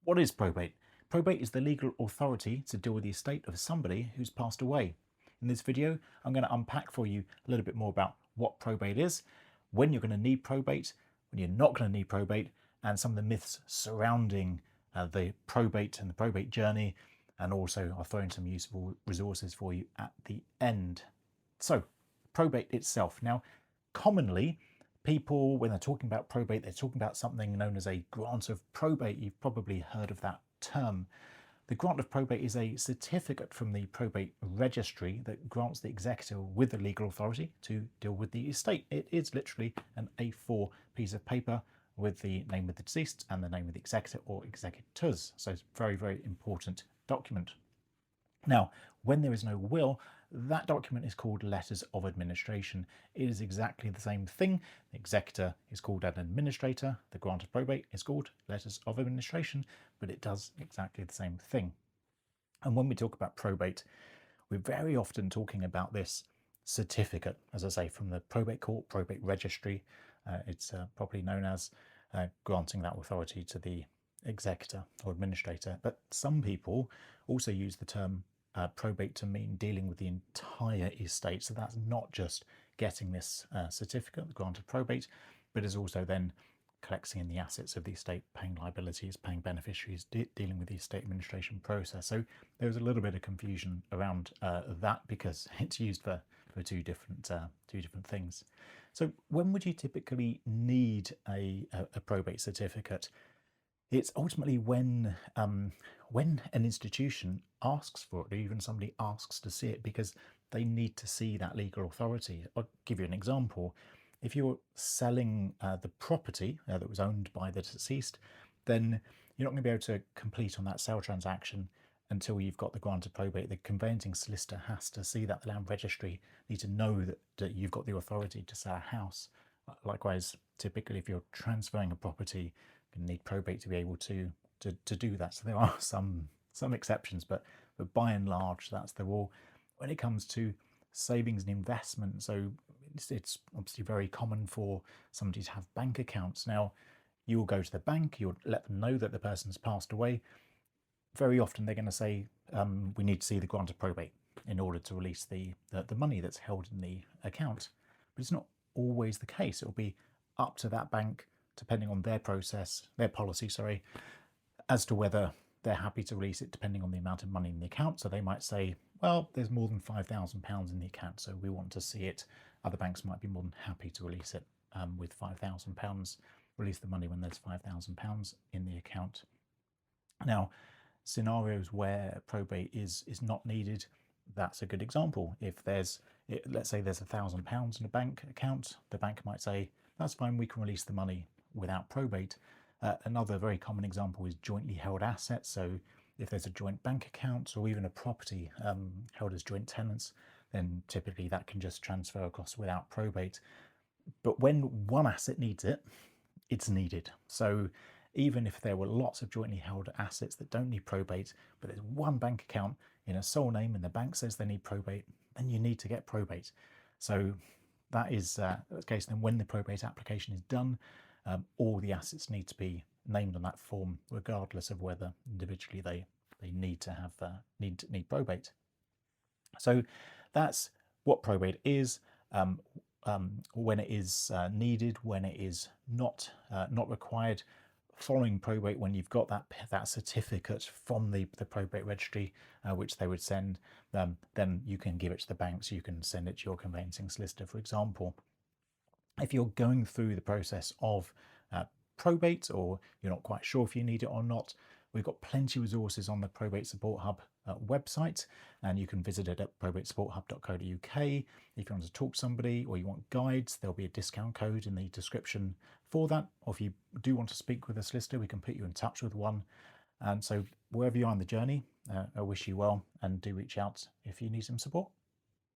What is probate? Probate is the legal authority to deal with the estate of somebody who's passed away. In this video, I'm going to unpack for you a little bit more about what probate is, when you're going to need probate, when you're not going to need probate, and some of the myths surrounding the probate and the probate journey, and also I'll throw in some useful resources for you at the end. So, probate itself. Now, commonly, people, when they're talking about probate, they're talking about something known as a grant of probate. You've probably heard of that term. The grant of probate is a certificate from the probate registry that grants the executor with the legal authority to deal with the estate. It is literally an A4 piece of paper with the name of the deceased and the name of the executor or executors. So it's a very, very important document. Now, when there is no will, that document is called letters of administration. It is exactly the same thing. The executor is called an administrator. The grant of probate is called letters of administration, but it does exactly the same thing. And when we talk about probate, we're very often talking about this certificate, as I say, from the probate court, probate registry. It's properly known as granting that authority to the executor or administrator. But some people also use the term probate to mean dealing with the entire estate. So that's not just getting this certificate, the grant of probate, but is also then collecting in the assets of the estate, paying liabilities, paying beneficiaries, dealing with the estate administration process. So there's a little bit of confusion around that because it's used for two different things. So when would you typically need a probate certificate? It's ultimately when an institution asks for it, or even somebody asks to see it because they need to see that legal authority. I'll give you an example. If you're selling the property that was owned by the deceased, then you're not going to be able to complete on that sale transaction until you've got the grant of probate. The conveyancing solicitor has to see that. The land registry need to know that you've got the authority to sell a house. Likewise, typically if you're transferring a property, you need probate to be able to do that. So there are some exceptions, but by and large, that's the rule. When it comes to savings and investment, so it's obviously very common for somebody to have bank accounts. Now, you will go to the bank, you'll let them know that the person's passed away. Very often they're going to say, we need to see the grant of probate in order to release the money that's held in the account. But it's not always the case. It will be up to that bank, depending on their policy, as to whether they're happy to release it depending on the amount of money in the account. So they might say, well, there's more than £5,000 in the account, so we want to see it. Other banks might be more than happy to release it with £5,000, release the money when there's £5,000 in the account. Now, scenarios where probate is not needed, that's a good example. If let's say there's £1,000 in a bank account, the bank might say, that's fine, we can release the money without probate. Another very common example is jointly held assets. So if there's a joint bank account or even a property held as joint tenants, then typically that can just transfer across without probate. But when one asset needs it, it's needed. So even if there were lots of jointly held assets that don't need probate, but there's one bank account in a sole name and the bank says they need probate, then you need to get probate. So that is the case. Then when the probate application is done, all the assets need to be named on that form, regardless of whether individually they need to have need probate. So that's what probate is. When it is needed, when it is not required. Following probate, when you've got that certificate from the probate registry, which they would send, then you can give it to the bank, so you can send it to your conveyancing solicitor, for example. If you're going through the process of probate, or you're not quite sure if you need it or not, we've got plenty of resources on the Probate Support Hub website, and you can visit it at probatesupporthub.co.uk. If you want to talk to somebody or you want guides, there'll be a discount code in the description for that. Or if you do want to speak with a solicitor, we can put you in touch with one. And so wherever you are on the journey, I wish you well, and do reach out if you need some support.